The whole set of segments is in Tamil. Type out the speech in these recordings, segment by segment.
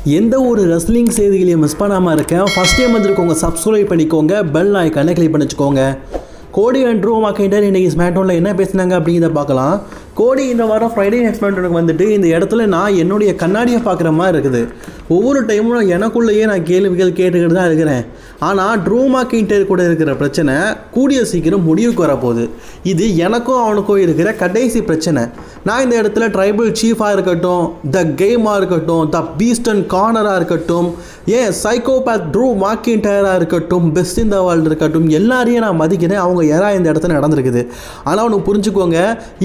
எந்த ஒரு ரெஸ்லிங் செய்திகளையும் மிஸ் பண்ணாமல் இருக்கேன். ஃபஸ்ட் டைம் வந்துருக்கோங்க, சப்ஸ்கிரைப் பண்ணிக்கோங்க, பெல் ஐக்கானை கிளிக் பண்ணிச்சுக்கோங்க. கோடி அண்ட் ட்ரூ மேக்கின்டையர் இன்றைக்கி ஸ்மாக்டவுனில் என்ன பேசினாங்க அப்படிங்கிறத பார்க்கலாம். கோடி இந்த வாரம் ஃப்ரைடே நைட் ஸ்மாக்டவுனுக்கு வந்துட்டு இந்த இடத்துல நான் என்னுடைய கண்ணாடியை பார்க்குற மாதிரி இருக்குது. ஒவ்வொரு டைமும் எனக்குள்ளேயே நான் கேள்விகள் கேட்டுக்கிட்டு தான் இருக்கிறேன். ஆனால் ட்ரூ மேக்கின்டையர் கூட இருக்கிற பிரச்சனை கூடிய சீக்கிரம் முடிவுக்கு வரப்போகுது. இது எனக்கும் அவனுக்கும் இருக்கிற கடைசி பிரச்சனை. நான் இந்த இடத்துல ட்ரைபல் சீஃபாக இருக்கட்டும், த கேமாக இருக்கட்டும், த பீஸ்ட் அண்ட் கார்னராக இருக்கட்டும், ஏன் சைக்கோபேத் ட்ரூ மேக்கின்டையராக இருக்கட்டும், பெஸ்ட் இன் த வேர்ல்டு இருக்கட்டும், எல்லாரையும் நான் மதிக்கிறேன். அவங்க யாராக இந்த இடத்துல நடந்திருக்குது. ஆனால் அவனுக்கு புரிஞ்சுக்கோங்க,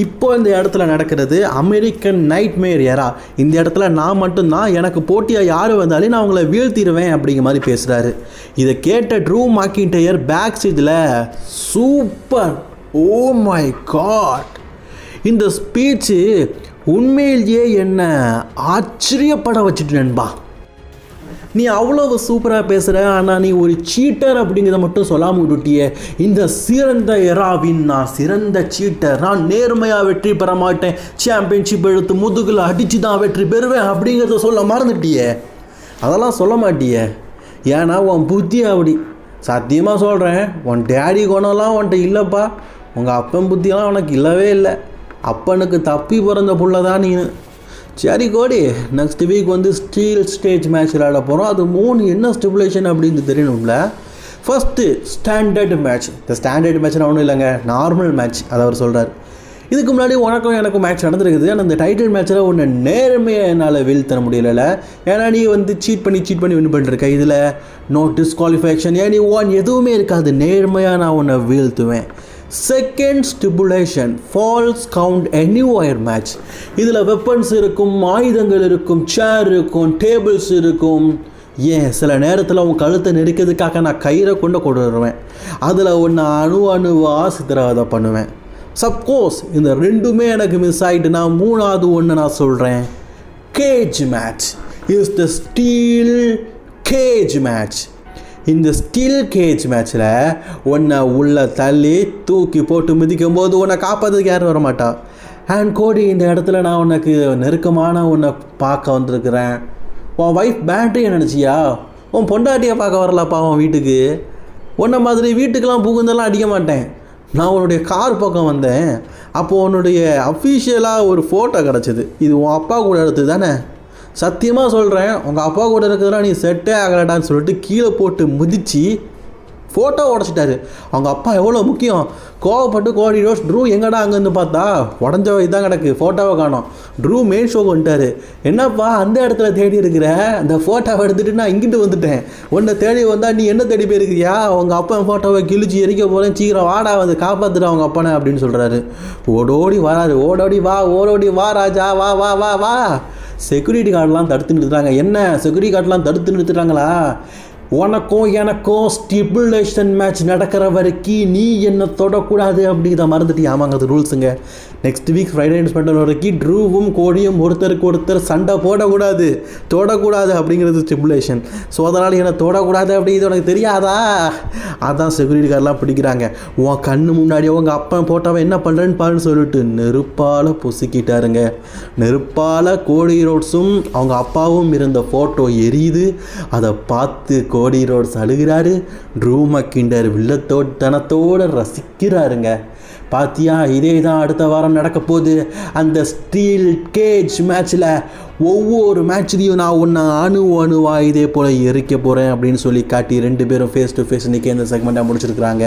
இப்போ இந்த இடத்துல நடக்கிறது அமெரிக்கன் நைட்மேர் எரா. இந்த இடத்துல நான் மட்டும்தான், எனக்கு போட்டியாக யார் வந்தாலும் நான் அவங்கள வீழ்த்திடுவேன் அப்படிங்கிற மாதிரி பேசுகிறாரு. இதை கேட்ட ட்ரூ மேக்கின்டையர் பேக் ஸ்டேஜில் சூப்பர், ஓ மை காட், இந்த ஸ்பீச்சு உண்மையிலேயே என்ன ஆச்சரியப்பட வச்சுட்டு நண்பா. நீ அவ்வளவு சூப்பராக பேசுகிற, ஆனால் நீ ஒரு சீட்டர் அப்படிங்கிறத மட்டும் சொல்லாமல் விட்டுட்டியே. இந்த சிறந்த எராவின் நான் சிறந்த சீட்டர், நான் நேர்மையாக வெற்றி பெற மாட்டேன், சாம்பியன்ஷிப் எடுத்து முதுகில் அடித்து தான் வெற்றி பெறுவேன் அப்படிங்கிறத சொல்ல மறந்துட்டியே. அதெல்லாம் சொல்ல மாட்டியே, ஏன்னா உன் புத்தி அப்படி. சத்தியமாக சொல்கிறேன், உன் டேடி குணம்லாம் உன்ட்ட இல்லைப்பா. உங்கள் அப்பன் புத்தியெல்லாம் உனக்கு இல்லவே இல்லை. அப்பனுக்கு தப்பி பிறந்த புள்ள தான் நீ. சரி கோடி, நெக்ஸ்ட் வீக் வந்து ஸ்டீல் ஸ்டேஜ் மேட்ச் விளையாட போகிறோம். அது 3 என்ன ஸ்டிபுலேஷன் அப்படின்னு தெரியணும்ல. First standard match. இந்த ஸ்டாண்டர்ட் மேட்ச்னா ஒன்றும் இல்லைங்க, நார்மல் மேட்ச். அதை அவர் சொல்கிறார். இதுக்கு முன்னாடி உனக்கும் எனக்கும் மேட்ச் நடந்துருக்குது. ஆனால் இந்த டைட்டில் மேட்ச்சில் ஒன்று நேர்மையாக என்னால் வீழ்த்த முடியல. ஏன்னா நீ வந்து சீட் பண்ணி வின் பண்ணிருக்க. இதில் நோ டிஸ்குவாலிஃபிகேஷன், ஏன் நீ எதுவுமே இருக்காது. நேர்மையாக நான் உன்னை வீழ்த்துவேன். Second stipulation falls count anywhere match. இதில் வெப்பன்ஸ் இருக்கும், ஆயுதங்கள் இருக்கும், சேர் இருக்கும், டேபிள்ஸ் இருக்கும். ஏன் சில நேரத்தில் உன் கழுத்தை நெருக்கிறதுக்காக நான் கயிறை கொண்டு வருவேன். அதில் ஒன்று அணுவாக சித்திரவதை பண்ணுவேன். சப்கோஸ் இந்த ரெண்டுமே எனக்கு மிஸ் ஆகிட்டுனா மூணாவது ஒன்று நான் சொல்கிறேன், cage match. Is the steel cage match. இந்த ஸ்டீல் கேஜ் மேட்ச்சில் உன்னை உள்ள தள்ளி தூக்கி போட்டு மிதிக்கும் போது உன்னை காப்பாற்றுறதுக்கு யாரும் வரமாட்டா. அண்ட் கோடி, இந்த இடத்துல நான் உனக்கு நெருக்கமான உன்னை பார்க்க வந்திருக்கிறேன். உன் ஒய்ஃப் பேட்டரியை நினச்சியா? உன் பொண்டாட்டியை பார்க்க வரலப்பா உன் வீட்டுக்கு. உன்னை மாதிரி வீட்டுக்கெல்லாம் புகுந்தெல்லாம் அடிக்க மாட்டேன். நான் உன்னுடைய கார் பக்கம் வந்தேன். அப்போது உன்னுடைய அஃபீஷியலாக ஒரு ஃபோட்டோ கிடச்சிது. இது உன் அப்பா கூட எடுத்தது தானே? சத்தியமாக சொல்கிறேன், உங்கள் அப்பா கூட இருக்கிறதெல்லாம் நீ செட்டே ஆகலடான்னு சொல்லிட்டு கீழே போட்டு மிதித்து ஃபோட்டோ உடச்சிட்டாரு. அவங்க அப்பா எவ்வளோ முக்கியம். கோவப்பட்டு கோடி ரோஸ் ட்ரூ எங்கடா அங்கேருந்து பார்த்தா உடஞ்ச இதான் கிடக்கு, ஃபோட்டோவை காணோம். ட்ரூ மெயின் ஷோக்கு வந்துட்டார். என்னப்பா அந்த இடத்துல தேடி இருக்கிற? அந்த ஃபோட்டோவை எடுத்துகிட்டு நான் இங்கிட்டு வந்துட்டேன். உன்னை தேடி வந்தால் நீ என்ன தேடி போயிருக்கிறியா? அவங்க அப்பா ஃபோட்டோவை கிழிச்சு எரிக்க போகிறேன், சீக்கிரம் வாடா வந்து காப்பாற்றுட்டு அவங்க அப்பனை அப்படின்னு சொல்கிறாரு. ஓடோடி வராரு. ஓடோடி வா ராஜா, வா வா வா வா. செக்யூரிட்டி கார்டெலாம் தடுத்து நிறுத்துறாங்க. என்ன செக்யூரிட்டி கார்டெலாம் தடுத்து நிறுத்துறாங்களா? உனக்கும் எனக்கும் ஸ்டிபுலேஷன் மேட்ச் நடக்கிற வரைக்கும் நீ என்ன தொடக்கூடாது அப்படிங்கிறத மறந்துட்டு. ஆமாங்க, அது ரூல்ஸுங்க. Next week Friday night SmackDown வரைக்கும் ட்ரூவும் கோடியும் ஒருத்தருக்கு சண்டை தொடக்கூடாது அப்படிங்கிறது ஸ்டிபுலேஷன். ஸோ அதனால் என்ன தொடக்கூடாது அப்படிங்கிறது உனக்கு தெரியாதா? அதான் செக்யூரிட்டி கார்டெலாம் பிடிக்கிறாங்க. உன் கண்ணு முன்னாடி அவங்க அப்பா போட்டவன் என்ன பண்ணுறேன்னு பாருன்னு சொல்லிட்டு நெருப்பால் பொசுக்கிட்டாருங்க. நெருப்பால் கோடி ரோட்ஸும் அவங்க அப்பாவும் இருந்த ஃபோட்டோ எரியுது. அதை பார்த்து கோடி ரோட்ஸ் அழுகிறாரு. ட்ரூ மேக்கின்டையர் வில்லத்தோட்டத்தனத்தோடு ரசிக்கிறாருங்க. பாத்தியா, இதே தான் அடுத்த வாரம் நடக்க போகுது. அந்த ஸ்டீல் கேஜ் மேட்ச்சில் ஒவ்வொரு மேட்ச்லேயும் நான் ஒன்று அணுவாக இதே போல் எரிக்க போகிறேன் அப்படின்னு சொல்லி காட்டி 2 பேரும் ஃபேஸ் டு ஃபேஸ் இன்றைக்கி இந்த செக்மெண்ட்டாக முடிச்சிருக்கிறாங்க.